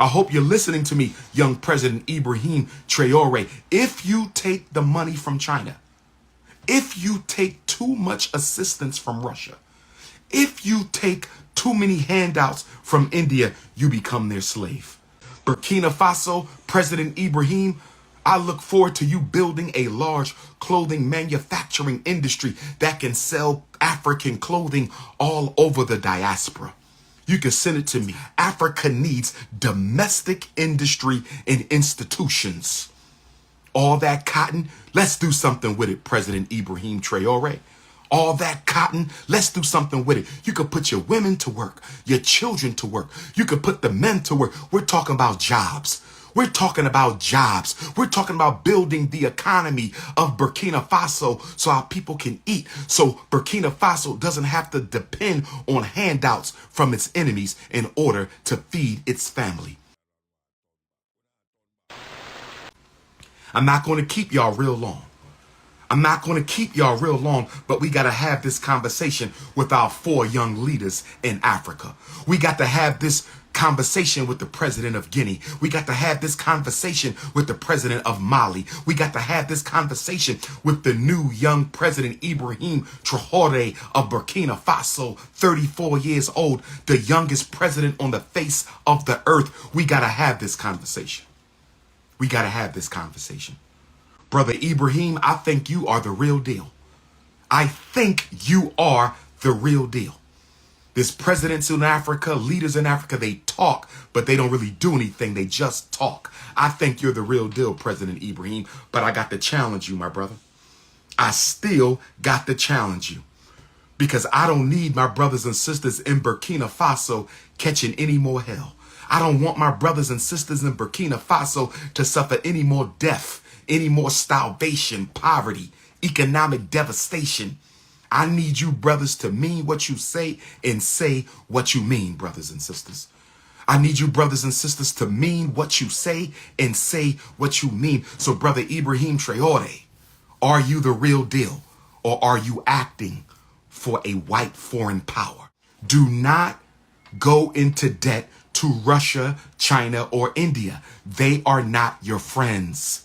I hope you're listening to me, young President Ibrahim Traoré. If you take the money from China, if you take too much assistance from Russia, if you take too many handouts from India, you become their slave. Burkina Faso, President Ibrahim, I look forward to you building a large clothing manufacturing industry that can sell African clothing all over the diaspora. You can send it to me. Africa needs domestic industry and institutions. All that cotton, let's do something with it, President Ibrahim Traoré. All that cotton, let's do something with it. You could put your women to work, your children to work. You could put the men to work. We're talking about jobs. We're talking about jobs. We're talking about building the economy of Burkina Faso so our people can eat. So Burkina Faso doesn't have to depend on handouts from its enemies in order to feed its family. I'm not going to keep y'all real long. But we got to have this conversation with our 4 young leaders in Africa. We got to have this conversation with the president of Guinea. We got to have this conversation with the president of Mali. We got to have this conversation with the new young president Ibrahim Traoré of Burkina Faso, 34 years old, the youngest president on the face of the earth. We got to have this conversation. Brother Ibrahim, I think you are the real deal. There's presidents in Africa, leaders in Africa, they talk, but they don't really do anything. They just talk. I think you're the real deal, President Ibrahim, but I got to challenge you, my brother. I still got to challenge you because I don't need my brothers and sisters in Burkina Faso catching any more hell. I don't want my brothers and sisters in Burkina Faso to suffer any more death, any more starvation, poverty, economic devastation. I need you brothers to mean what you say and say what you mean, brothers and sisters. I need you brothers and sisters to mean what you say and say what you mean. So brother Ibrahim Traoré, are you the real deal or are you acting for a white foreign power? Do not go into debt to Russia, China, or India. They are not your friends.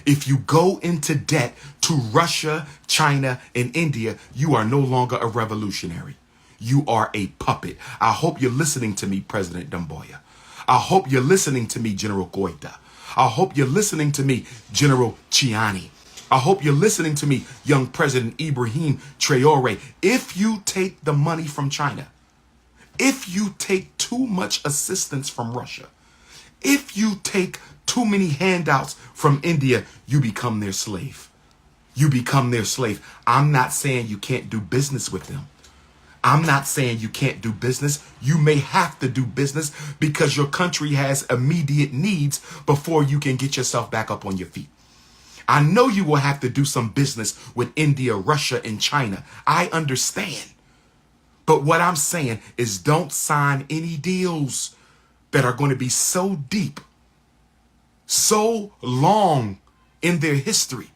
If you go into debt to Russia, China, and India, you are no longer a revolutionary. You are a puppet. I hope you're listening to me, President Doumbouya. I hope you're listening to me, General Goita. I hope you're listening to me, General Chiani. I hope you're listening to me, young President Ibrahim Traoré. If you take the money from China, if you take too much assistance from Russia, if you take too many handouts from India, you become their slave. I'm not saying you can't do business with them. I'm not saying you can't do business. You may have to do business because your country has immediate needs before you can get yourself back up on your feet. I know you will have to do some business with India, Russia, and China. I understand. But what I'm saying is don't sign any deals that are going to be so deep, so long in their history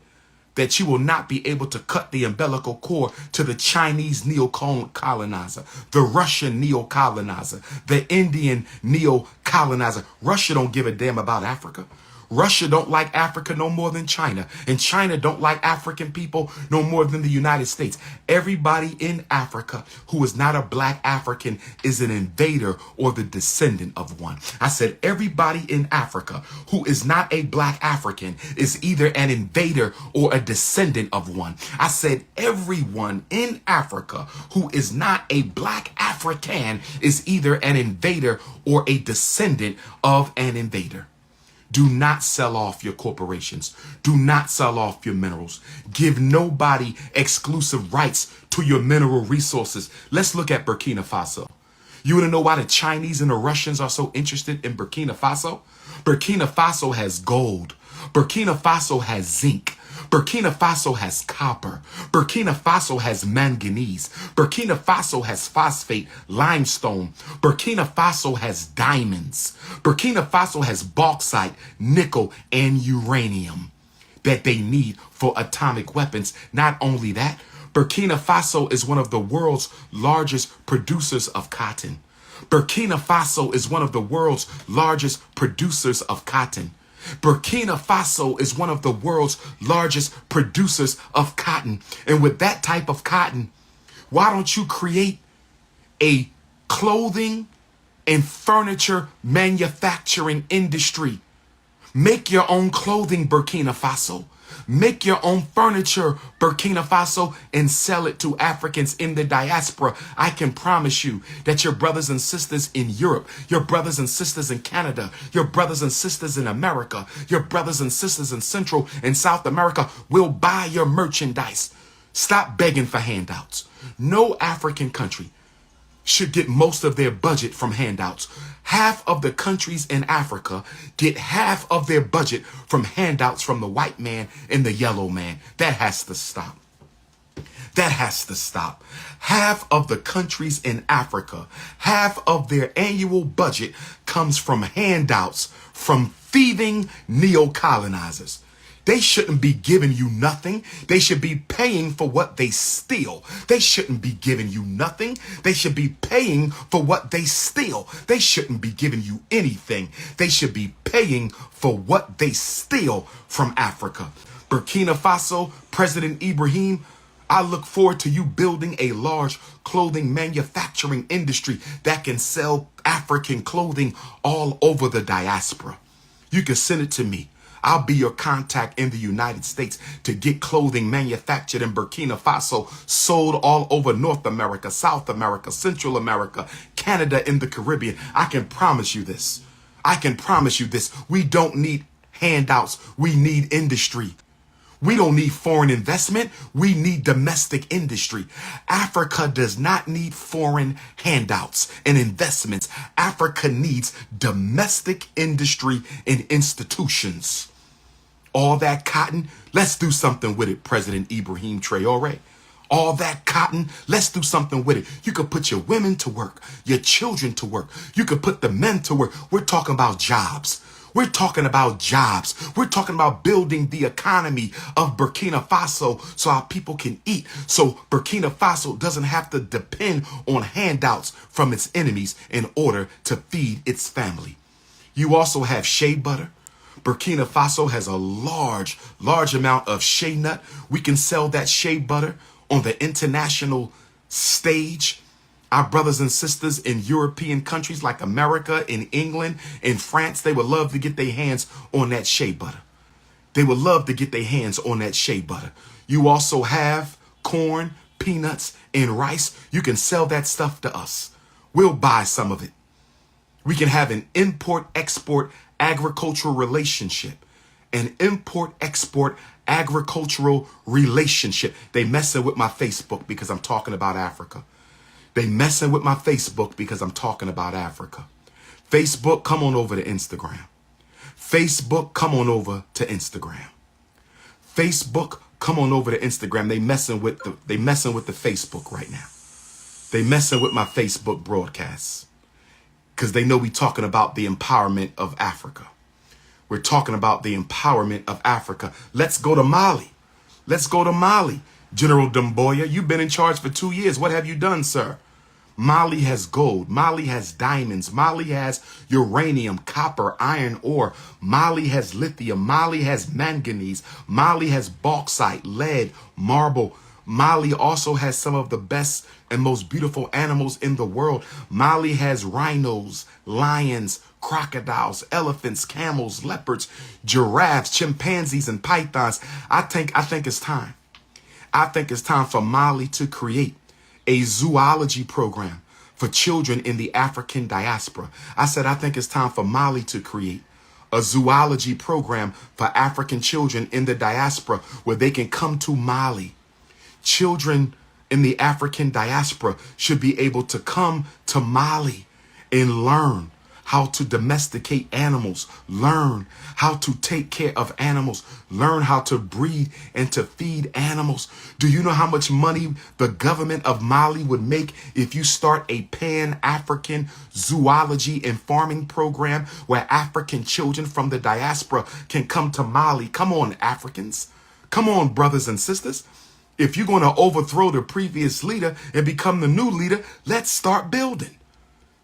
that you will not be able to cut the umbilical cord to the Chinese neo-colonizer, the Russian neo-colonizer, the Indian neo-colonizer. Russia don't give a damn about Africa. Russia don't like Africa no more than China. And China don't like African people no more than the United States. Everybody in Africa who is not a black African is an invader or the descendant of one. I said everybody in Africa who is not a black African is either an invader or a descendant of one. I said everyone in Africa who is not a black African is either an invader or a descendant of an invader. Do not sell off your corporations. Do not sell off your minerals. Give nobody exclusive rights to your mineral resources. Let's look at Burkina Faso. You want to know why the Chinese and the Russians are so interested in Burkina Faso? Burkina Faso has gold. Burkina Faso has zinc. Burkina Faso has copper. Burkina Faso has manganese. Burkina Faso has phosphate, limestone. Burkina Faso has diamonds. Burkina Faso has bauxite, nickel, and uranium that they need for atomic weapons. Not only that, Burkina Faso is one of the world's largest producers of cotton. Burkina Faso is one of the world's largest producers of cotton. Burkina Faso is one of the world's largest producers of cotton. And with that type of cotton, why don't you create a clothing and furniture manufacturing industry? Make your own clothing, Burkina Faso. Make your own furniture, Burkina Faso, and sell it to Africans in the diaspora. I can promise you that your brothers and sisters in Europe, your brothers and sisters in Canada, your brothers and sisters in America, your brothers and sisters in Central and South America will buy your merchandise. Stop begging for handouts. No African country should get most of their budget from handouts. Half of the countries in Africa get half of their budget from handouts from the white man and the yellow man. That has to stop. That has to stop. Half of the countries in Africa, half of their annual budget comes from handouts from thieving neo-colonizers. They shouldn't be giving you nothing. They should be paying for what they steal. They shouldn't be giving you nothing. They should be paying for what they steal. They shouldn't be giving you anything. They should be paying for what they steal from Africa. Burkina Faso, President Ibrahim, I look forward to you building a large clothing manufacturing industry that can sell African clothing all over the diaspora. You can send it to me. I'll be your contact in the United States to get clothing manufactured in Burkina Faso, sold all over North America, South America, Central America, Canada, and the Caribbean. I can promise you this. I can promise you this. We don't need handouts. We need industry. We don't need foreign investment. We need domestic industry. Africa does not need foreign handouts and investments. Africa needs domestic industry and institutions. All that cotton, let's do something with it, President Ibrahim Traoré. All that cotton, let's do something with it. You could put your women to work, your children to work. You could put the men to work. We're talking about jobs. We're talking about jobs. We're talking about building the economy of Burkina Faso so our people can eat. So Burkina Faso doesn't have to depend on handouts from its enemies in order to feed its family. You also have shea butter. Burkina Faso has a large amount of shea nut. We can sell that shea butter on the international stage. Our brothers and sisters in European countries like America, in England, in France, they would love to get their hands on that shea butter. They would love to get their hands on that shea butter. You also have corn, peanuts, and rice. You can sell that stuff to us. We'll buy some of it. We can have an import-export agricultural relationship. An import-export agricultural relationship. They messing with my Facebook because I'm talking about Africa. They messing with my Facebook because I'm talking about Africa. Facebook, come on over to Instagram. Facebook, come on over to Instagram. Facebook, come on over to Instagram. They messing with the Facebook right now. They messing with my Facebook broadcasts because they know we talking about the empowerment of Africa. We're talking about the empowerment of Africa. Let's go to Mali. Let's go to Mali. General Dumboya, you've been in charge for 2 years. What have you done, sir? Mali has gold. Mali has diamonds. Mali has uranium, copper, iron ore. Mali has lithium. Mali has manganese. Mali has bauxite, lead, marble. Mali also has some of the best and most beautiful animals in the world. Mali has rhinos, lions, crocodiles, elephants, camels, leopards, giraffes, chimpanzees, and pythons. I think it's time. I think it's time for Mali to create a zoology program for children in the African diaspora. I think it's time for Mali to create a zoology program for African children in the diaspora where they can come to Mali. Children in the African diaspora should be able to come to Mali and learn how to domesticate animals, learn how to take care of animals, learn how to breed and to feed animals. Do you know how much money the government of Mali would make if you start a pan-African zoology and farming program where African children from the diaspora can come to Mali? Come on, Africans. Come on, brothers and sisters. If you're going to overthrow the previous leader and become the new leader, let's start building.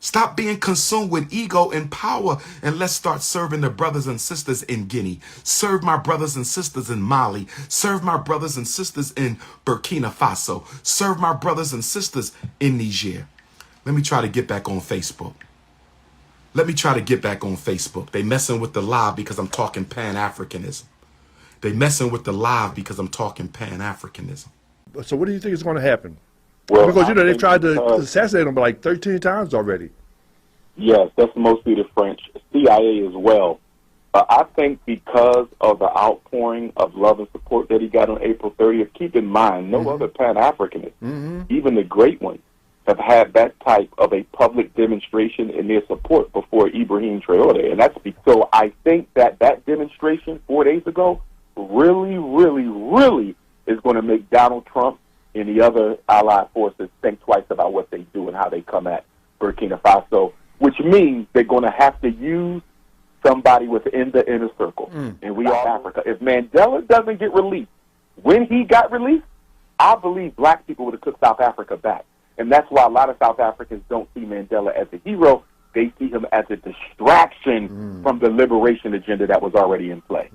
Stop being consumed with ego and power, and let's start serving the brothers and sisters in Guinea. Serve my brothers and sisters in Mali. Serve my brothers and sisters in Burkina Faso. Serve my brothers and sisters in Niger. Let me try to get back on Facebook. They messing with the live because I'm talking Pan-Africanism. They messing with the live because I'm talking Pan-Africanism. So what do you think is going to happen? Well, because, they've tried to assassinate him like 13 times already. Yes, that's mostly the French. CIA as well. I think because of the outpouring of love and support that he got on April 30th, keep in mind, no other Pan-Africanist, even the great ones, have had that type of a public demonstration in their support before Ibrahim Traoré. And so I think that demonstration 4 days ago really, really, really is going to make Donald Trump and the other allied forces think twice about what they do and how they come at Burkina Faso, which means they're going to have to use somebody within the inner circle. And we are Africa. If Mandela doesn't get released, when he got released, I believe black people would have took South Africa back. And that's why a lot of South Africans don't see Mandela as a hero. They see him as a distraction from the liberation agenda that was already in play.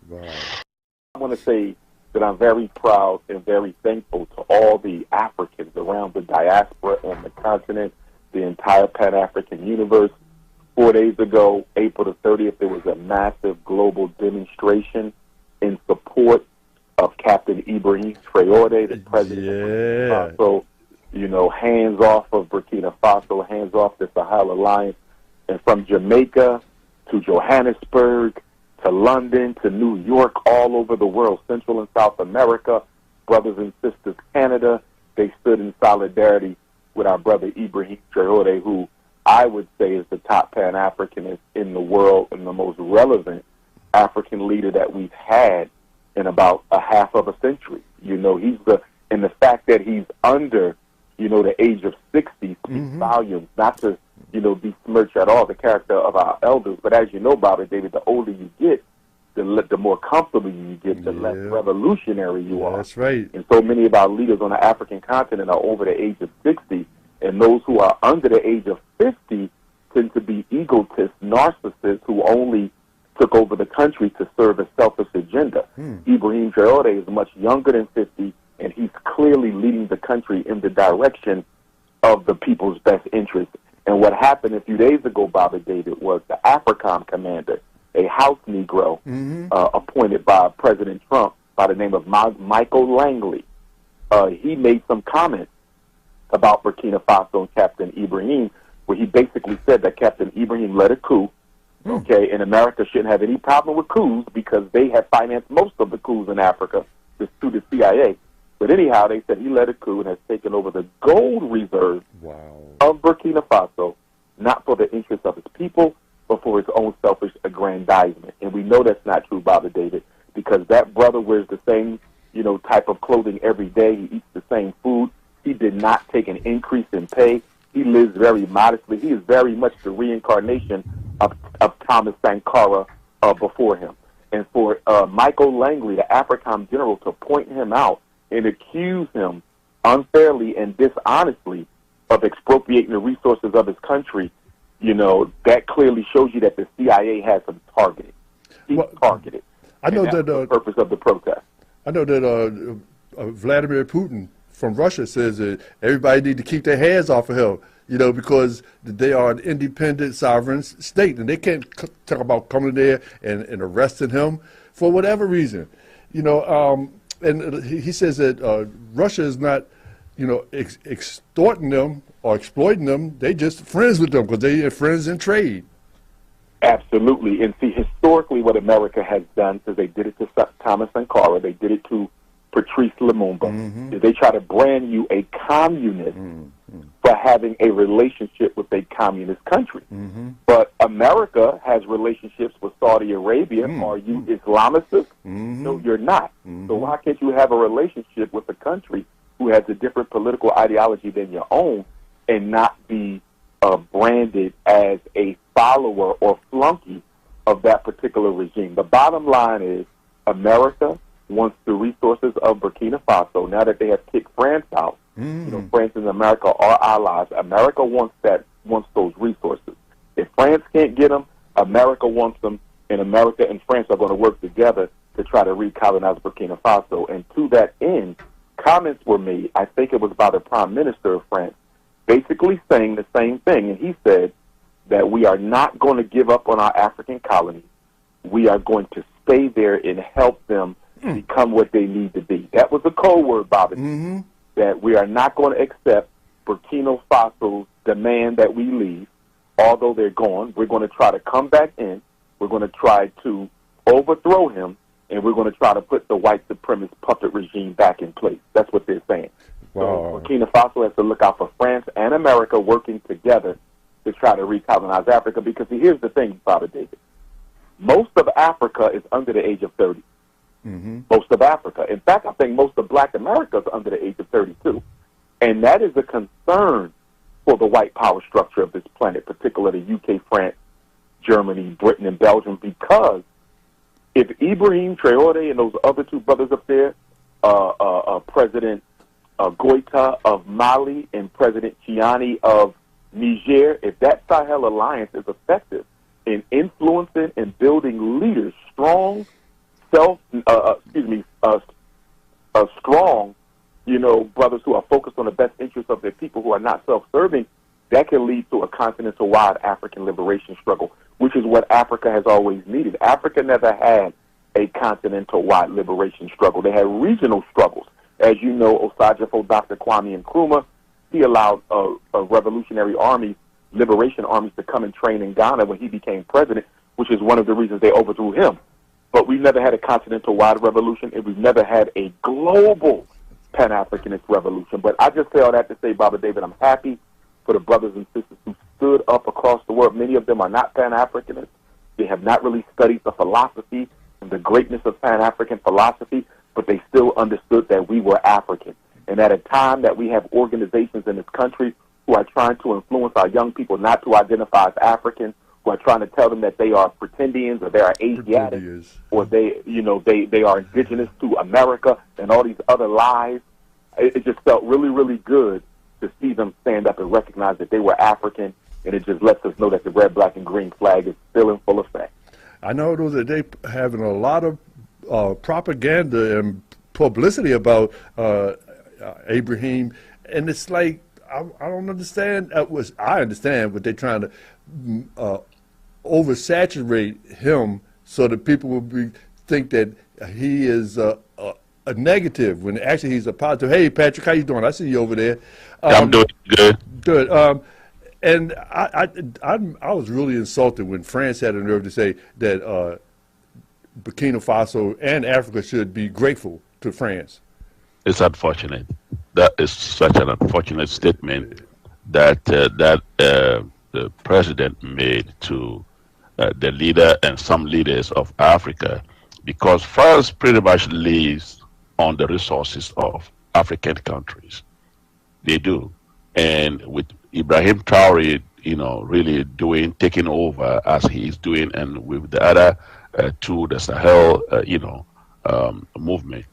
Wow. I want to say that I'm very proud and very thankful to all the Africans around the diaspora and the continent, the entire Pan-African universe. 4 days ago, April the 30th, there was a massive global demonstration in support of Captain Ibrahim Traoré, the president of Burkina Faso. Hands off of Burkina Faso, hands off the Sahel Alliance. And from Jamaica to Johannesburg to London to New York, all over the world, Central and South America, brothers and sisters, Canada, they stood in solidarity with our brother Ibrahim Traoré, who I would say is the top Pan-Africanist in the world and the most relevant African leader that we've had in about a half of a century. And the fact that he's under, the age of 60 speaks volumes, not to, besmirch at all the character of our elders, but as you know, Brother David, the older you get, the more comfortable you get, the less revolutionary you are. That's right. And so many of our leaders on the African continent are over the age of 60, and those who are under the age of 50 tend to be egotists, narcissists who only took over the country to serve a selfish agenda. Ibrahim Traoré is much younger than 50, and he's clearly leading the country in the direction of the people's best interest. And what happened a few days ago, Baba David, was the AFRICOM commander, a House Negro appointed by President Trump by the name of Michael Langley. He made some comments about Burkina Faso and Captain Ibrahim, where he basically said that Captain Ibrahim led a coup, and America shouldn't have any problem with coups because they have financed most of the coups in Africa through the CIA. But anyhow, they said he led a coup and has taken over the gold reserve of Burkina Faso, not for the interests of its people, but for his own selfish aggrandizement. And we know that's not true, Baba David, because that brother wears the same, type of clothing every day. He eats the same food. He did not take an increase in pay. He lives very modestly. He is very much the reincarnation of Thomas Sankara before him. And for Michael Langley, the AFRICOM general, to point him out and accuse him unfairly and dishonestly of expropriating the resources of his country, that clearly shows you that the CIA has him targeted. He's targeted. I know that the purpose of the protest. I know that Vladimir Putin from Russia says that everybody need to keep their hands off of him, because they are an independent, sovereign state, and they can't talk about coming there and arresting him for whatever reason, And he says that Russia is not, extorting them or exploiting them. They just friends with them because they are friends in trade. Absolutely. And see, historically what America has done, because they did it to Thomas Sankara, they did it to Patrice Lumumba, is they try to brand you a communist for having a relationship with a communist country. But America has relationships with Saudi Arabia. Are you Islamicist? No, you're not. So why can't you have a relationship with a country who has a different political ideology than your own and not be branded as a follower or flunky of that particular regime? The bottom line is America wants the resources of Burkina Faso now that they have kicked France out. France and America are allies. America wants that wants those resources. If France can't get them, America wants them, and America and France are going to work together to try to recolonize Burkina Faso. And to that end, comments were made, I think it was by the Prime Minister of France, basically saying the same thing. And he said that we are not going to give up on our African colonies. We are going to stay there and help them become what they need to be. That was a code word, Bobby, that we are not going to accept Burkina Faso's demand that we leave. Although they're gone, we're going to try to come back in. We're going to try to overthrow him, and we're going to try to put the white supremacist puppet regime back in place. That's what they're saying. Wow. So Burkina Faso has to look out for France and America working together to try to recolonize Africa, because here's the thing, Father David. Most of Africa is under the age of 30. Most of Africa. In fact, I think most of black America is under the age of 32. And that is a concern for the white power structure of this planet, particularly UK, France, Germany, Britain, and Belgium, because if Ibrahim Traoré and those other two brothers up there, President Goita of Mali and President Chiani of Niger, if that Sahel alliance is effective in influencing and building leaders, strong, strong, brothers who are focused on the best interests of their people, who are not self-serving, that can lead to a continental-wide African liberation struggle, which is what Africa has always needed. Africa never had a continental-wide liberation struggle. They had regional struggles. As you know, Osajifo, Dr. Kwame Nkrumah, he allowed revolutionary armies, liberation armies, to come and train in Ghana when he became president, which is one of the reasons they overthrew him. But we've never had a continental-wide revolution, and we've never had a global Pan-Africanist revolution. But I just say all that to say, Baba David, I'm happy for the brothers and sisters who stood up across the world. Many of them are not Pan-Africanists. They have not really studied the philosophy and the greatness of Pan-African philosophy, but they still understood that we were African. And at a time that we have organizations in this country who are trying to influence our young people not to identify as African, who are trying to tell them that they are pretendians or they are Asiatic or they are indigenous to America and all these other lies. It just felt really, really good to see them stand up and recognize that they were African, and it just lets us know that the red, black, and green flag is still in full effect. I know that they having a lot of propaganda and publicity about Ibrahim, and it's like I don't understand. I understand, but they're trying to oversaturate him so that people will think that he is a negative when actually he's a positive. Hey, Patrick, how you doing? I see you over there. I'm doing good. Good. And I was really insulted when France had the nerve to say that Burkina Faso and Africa should be grateful to France. It's unfortunate. That is such an unfortunate statement that the president made to the leader and some leaders of Africa, because France pretty much lives on the resources of African countries. They do. And with Ibrahim Traoré, really taking over as he is doing, and with the other two, the Sahel, movement,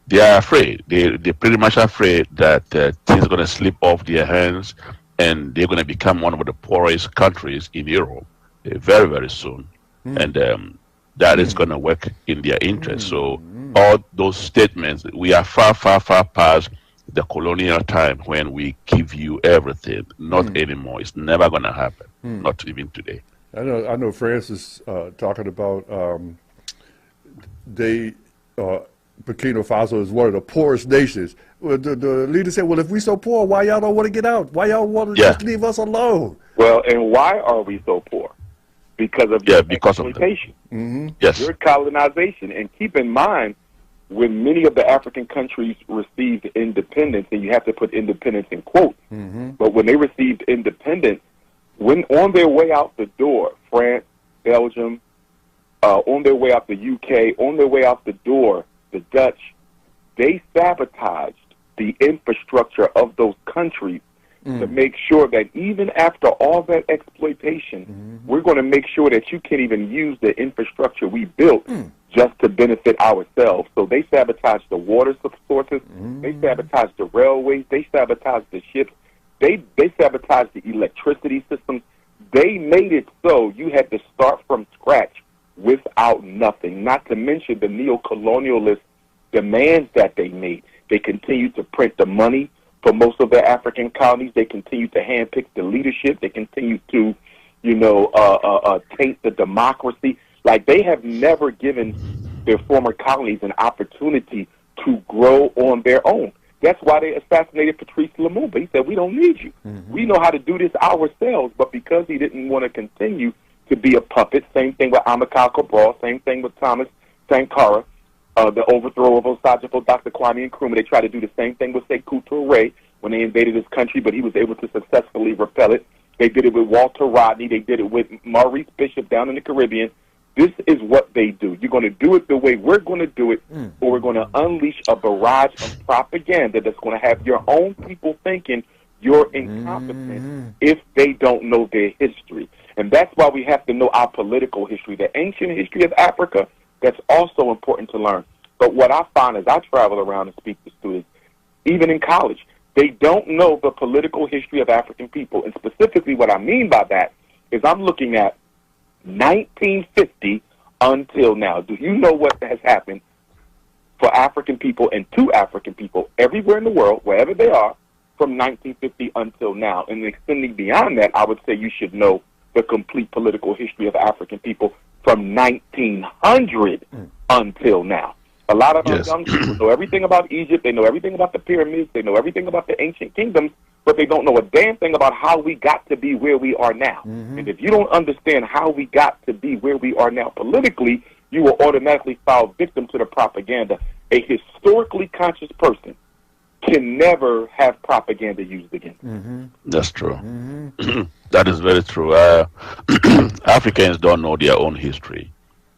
they are afraid. They're pretty much afraid that things are going to slip off their hands, and they're going to become one of the poorest countries in Europe very, very soon. And that is going to work in their interest. So all those statements, we are far, far, far past the colonial time when we give you everything. Not anymore. It's never going to happen. Not even today. I know France is talking about Burkina Faso is one of the poorest nations. Well, the leader said, well, if we're so poor, why y'all don't want to get out? Why y'all want to just leave us alone? Well, and why are we so poor? Because of exploitation. Yes. Your colonization. And keep in mind, when many of the African countries received independence, and you have to put independence in quotes, but when they received independence, when on their way out the door, France, Belgium, on their way out the UK, on their way out the door, the Dutch, they sabotaged the infrastructure of those countries to make sure that even after all that exploitation, we're going to make sure that you can't even use the infrastructure we built just to benefit ourselves. So they sabotaged the water sources, they sabotaged the railways, they sabotaged the ships, They sabotaged the electricity systems. They made it so you had to start from scratch without nothing, not to mention the neo-colonialist demands that they made. They continued to print the money for most of their African colonies. They continued to handpick the leadership. They continued to, taint the democracy. Like, they have never given their former colonies an opportunity to grow on their own. That's why they assassinated Patrice Lumumba. He said, we don't need you. We know how to do this ourselves. But because he didn't want to continue to be a puppet, same thing with Amilcar Cabral, same thing with Thomas Sankara, the overthrow of Osagifo, Dr. Kwame Nkrumah. They tried to do the same thing with Sekou Touré when they invaded his country, but he was able to successfully repel it. They did it with Walter Rodney. They did it with Maurice Bishop down in the Caribbean. This is what they do. You're going to do it the way we're going to do it, or we're going to unleash a barrage of propaganda that's going to have your own people thinking you're incompetent if they don't know their history. And that's why we have to know our political history, the ancient history of Africa. That's also important to learn. But what I find as I travel around and speak to students, even in college, they don't know the political history of African people. And specifically what I mean by that is I'm looking at 1950 until now. Do you know what has happened for African people and to African people everywhere in the world, wherever they are, from 1950 until now? And extending beyond that, I would say you should know the complete political history of African people from 1900 until now. A lot of our young people know everything about Egypt, they know everything about the pyramids, they know everything about the ancient kingdoms, but they don't know a damn thing about how we got to be where we are now. And if you don't understand how we got to be where we are now politically, you will automatically fall victim to the propaganda. A historically conscious person can never have propaganda used against them. That's true. That is very true. Africans don't know their own history.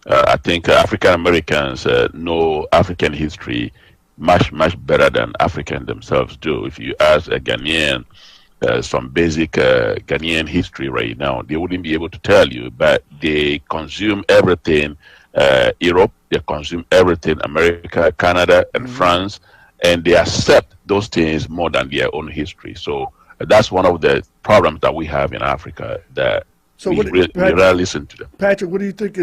I think African Americans know African history much better than Africans themselves do. If you ask a Ghanaian some basic Ghanaian history right now, they wouldn't be able to tell you, but they consume everything Europe, they consume everything America, Canada, and France, and they accept those things more than their own history. So that's one of the problems that we have in Africa, that we rarely listen to them. Patrick, what do you think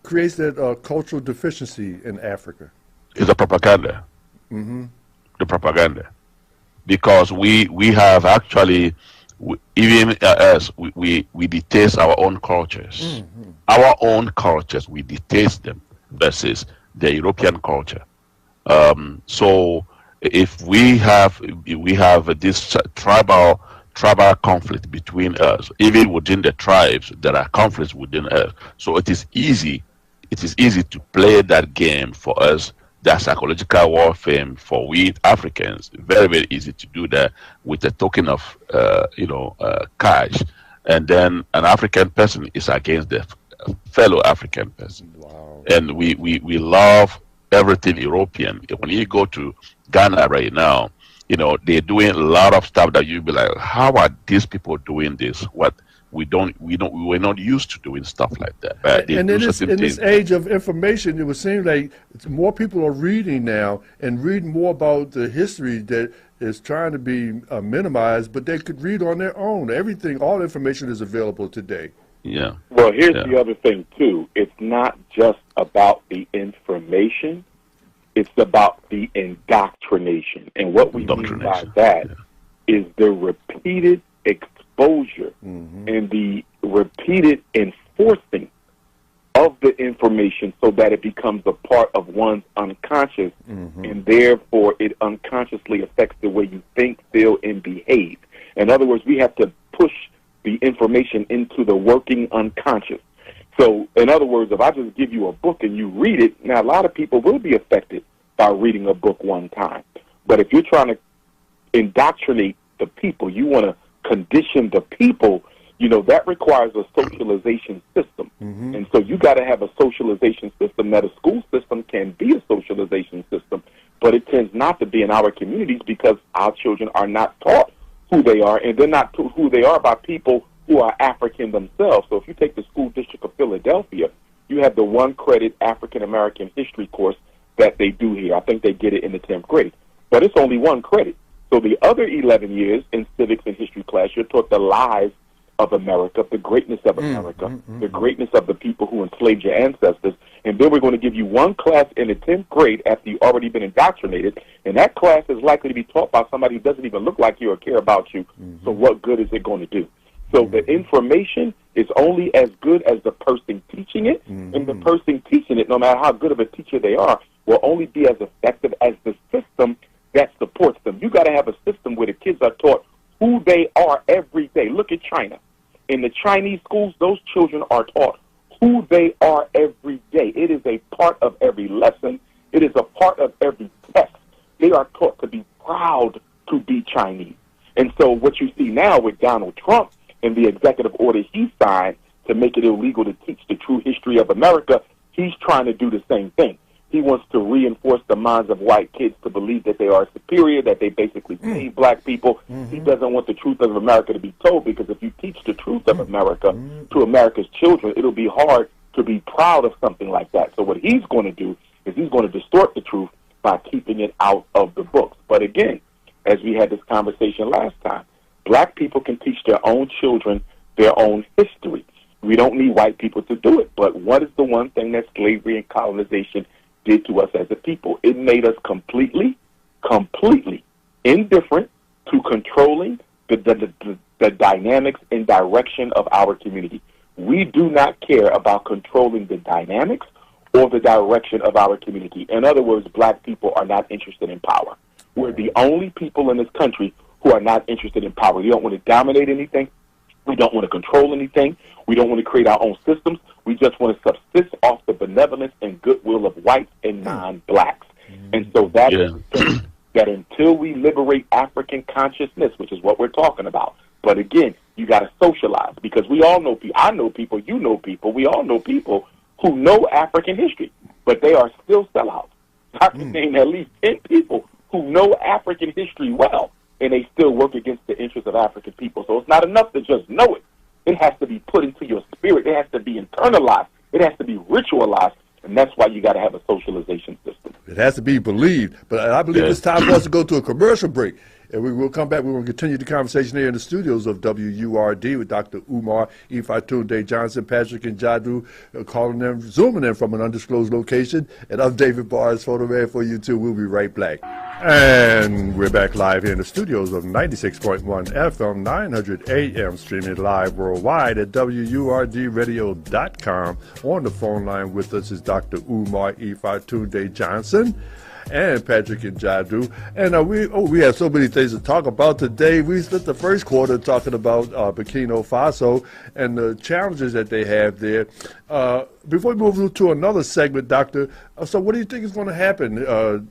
creates that cultural deficiency in Africa? It's the propaganda. The propaganda. Because we have actually, even us, we detest our own cultures. Our own cultures, we detest them versus the European culture. So if we have this tribal conflict between us, even within the tribes, there are conflicts within us. So it is easy to play that game for us, that psychological warfare for we Africans. Very, very easy to do that with a token of cash, and then an African person is against the fellow African person. Wow. And we love everything European. When you go to Ghana right now, they're doing a lot of stuff that you'd be like, how are these people doing this? What we were not used to doing stuff like that. But and in this age of information, it would seem like more people are reading now and reading more about the history that is trying to be minimized, but they could read on their own. Everything, all information is available today. Yeah. Well, here's the other thing, too. It's not just about the information. It's about the indoctrination. And what we mean by that is the repeated exposure and the repeated enforcing of the information so that it becomes a part of one's unconscious, and therefore it unconsciously affects the way you think, feel, and behave. In other words, we have to push the information into the working unconscious. So, in other words, if I just give you a book and you read it, now a lot of people will be affected by reading a book one time. But if you're trying to indoctrinate the people, you want to condition the people, that requires a socialization system. And so you got to have a socialization system. That a school system can be a socialization system, but it tends not to be in our communities because our children are not taught who they are, and they're not taught who they are by people who are African themselves. So if you take the school district of Philadelphia, you have the 1-credit African-American history course that they do here. I think they get it in the 10th grade. But it's only 1 credit. So the other 11 years in civics and history class, you're taught the lies of America, the greatness of America, the greatness of the people who enslaved your ancestors. And then we're going to give you one class in the 10th grade after you've already been indoctrinated. And that class is likely to be taught by somebody who doesn't even look like you or care about you. So what good is it going to do? So the information is only as good as the person teaching it. And the person teaching it, no matter how good of a teacher they are, will only be as effective as the system that supports them. You got to have a system where the kids are taught who they are every day. Look at China. In the Chinese schools, those children are taught who they are every day. It is a part of every lesson. It is a part of every test. They are taught to be proud to be Chinese. And so what you see now with Donald Trump and the executive order he signed to make it illegal to teach the true history of America, he's trying to do the same thing. He wants to reinforce the minds of white kids to believe that they are superior, that they basically save black people. He doesn't want the truth of America to be told, because if you teach the truth of America to America's children, it'll be hard to be proud of something like that. So what he's going to do is he's going to distort the truth by keeping it out of the books. But again, as we had this conversation last time, black people can teach their own children their own history. We don't need white people to do it. But what is the one thing that slavery and colonization did to us as a people? It made us completely indifferent to controlling the dynamics and direction of our community. We do not care about controlling the dynamics or the direction of our community. In other words, black people are not interested in power. We're the only people in this country who are not interested in power. We don't want to dominate anything. We don't want to control anything. We don't want to create our own systems. We just want to subsist off the benevolence and goodwill of whites and non-blacks. And so that is that until we liberate African consciousness, which is what we're talking about. But again, you got to socialize, because we all know people. I know people. You know people. We all know people who know African history, but they are still sellouts. I can name at least 10 people who know African history well, and they still work against the interests of African people. So it's not enough to just know it. It has to be put into your spirit. It has to be internalized. It has to be ritualized. And that's why you got to have a socialization system. It has to be believed. But I believe it's time for us to go to a commercial break. And we will come back. We will continue the conversation here in the studios of WURD with Dr. Umar, Ifatunde Johnson, Patrick, and Jadu, calling them, zooming in from an undisclosed location. And I'm David Barnes, photo man for you too. We'll be right back. And we're back live here in the studios of 96.1 FM, 900 AM, streaming live worldwide at WURDradio.com. On the phone line with us is Dr. Umar Ifatunde Johnson and Patrick and Jadu. And we have so many things to talk about today. We spent the first quarter talking about Burkina Faso and the challenges that they have there. Before we move to another segment, Doctor, so what do you think is going to happen?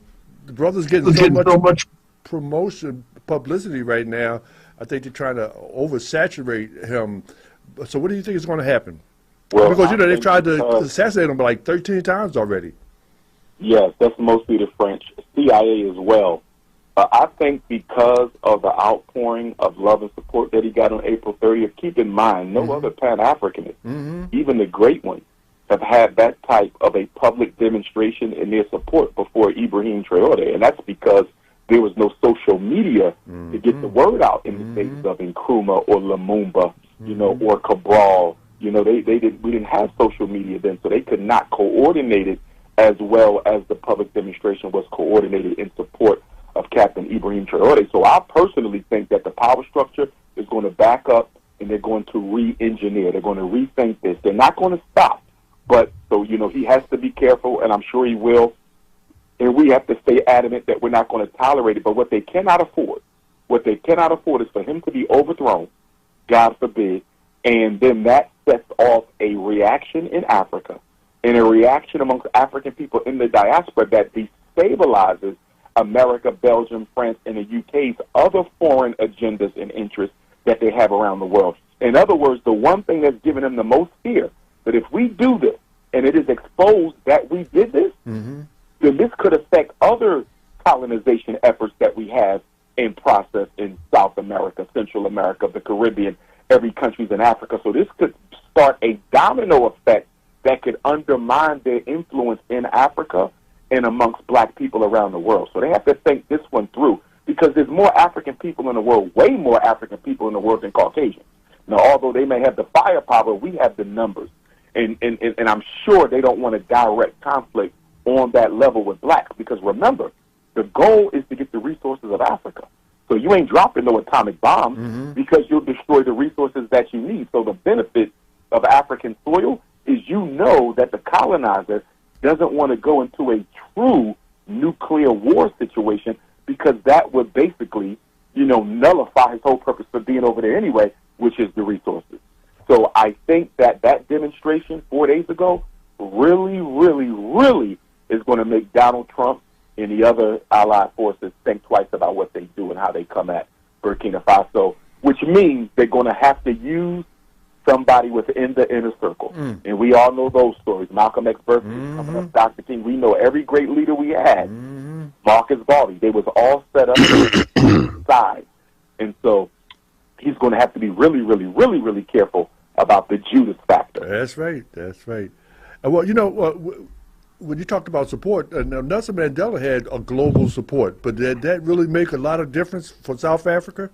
The brother's getting so much promotion, publicity right now. I think they're trying to oversaturate him. So what do you think is going to happen? Well, because, they've tried to assassinate him like 13 times already. Yes, that's mostly the French. CIA as well. I think because of the outpouring of love and support that he got on April 30th, keep in mind, no other Pan-Africanist, even the great ones, have had that type of a public demonstration in their support before Ibrahim Traoré. And that's because there was no social media to get the word out in the days of Nkrumah or Lumumba, or Cabral. We didn't have social media then, so they could not coordinate it as well as the public demonstration was coordinated in support of Captain Ibrahim Traoré. So I personally think that the power structure is going to back up, and they're going to re-engineer. They're going to rethink this. They're not going to stop. But, so, he has to be careful, and I'm sure he will. And we have to stay adamant that we're not going to tolerate it. But what they cannot afford is for him to be overthrown, God forbid, and then that sets off a reaction in Africa and a reaction amongst African people in the diaspora that destabilizes America, Belgium, France, and the UK's other foreign agendas and interests that they have around the world. In other words, the one thing that's given them the most fear, that if we do this and it is exposed that we did this, then this could affect other colonization efforts that we have in process in South America, Central America, the Caribbean, every country's in Africa. So this could start a domino effect that could undermine their influence in Africa and amongst black people around the world. So they have to think this one through. because there's more African people in the world, way more African people in the world than Caucasians. Now, although they may have the firepower, we have the numbers. And I'm sure they don't want a direct conflict on that level with blacks, because remember, the goal is to get the resources of Africa. So you ain't dropping no atomic bombs because you'll destroy the resources that you need. So the benefit of African soil is that the colonizer doesn't want to go into a true nuclear war situation, because that would basically, nullify his whole purpose for being over there anyway, which is the resources. So I think that demonstration 4 days ago really, really, really is going to make Donald Trump and the other allied forces think twice about what they do and how they come at Burkina Faso, which means they're going to have to use somebody within the inner circle. And we all know those stories. Malcolm X birthday coming up, Dr. King. We know every great leader we had, Marcus Garvey. They was all set up side. And so he's going to have to be really, really, really, really careful about the Judas factor. That's right. That's right. Well, when you talked about support, Nelson Mandela had a global support, but did that really make a lot of difference for South Africa?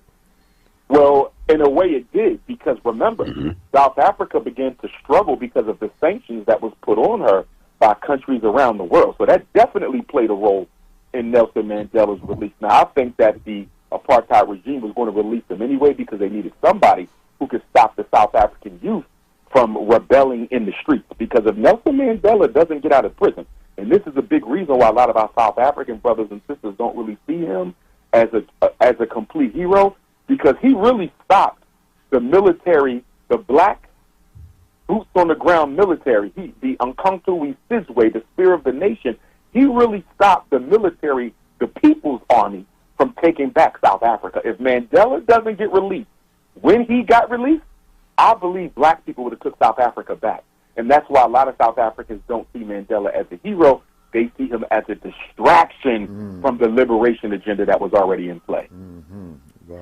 Well, in a way it did, because remember, South Africa began to struggle because of the sanctions that was put on her by countries around the world. So that definitely played a role in Nelson Mandela's release. Now, I think that the apartheid regime was going to release him anyway, because they needed somebody who could stop the South African youth from rebelling in the streets. Because if Nelson Mandela doesn't get out of prison, and this is a big reason why a lot of our South African brothers and sisters don't really see him as a complete hero, because he really stopped the military, the black boots on the ground military, the Umkhonto Sizwe, the spear of the nation. He really stopped the military, the People's Army, from taking back South Africa. If Mandela doesn't get released, when he got released, I believe black people would have took South Africa back. And that's why a lot of South Africans don't see Mandela as a hero. They see him as a distraction from the liberation agenda that was already in play. Wow.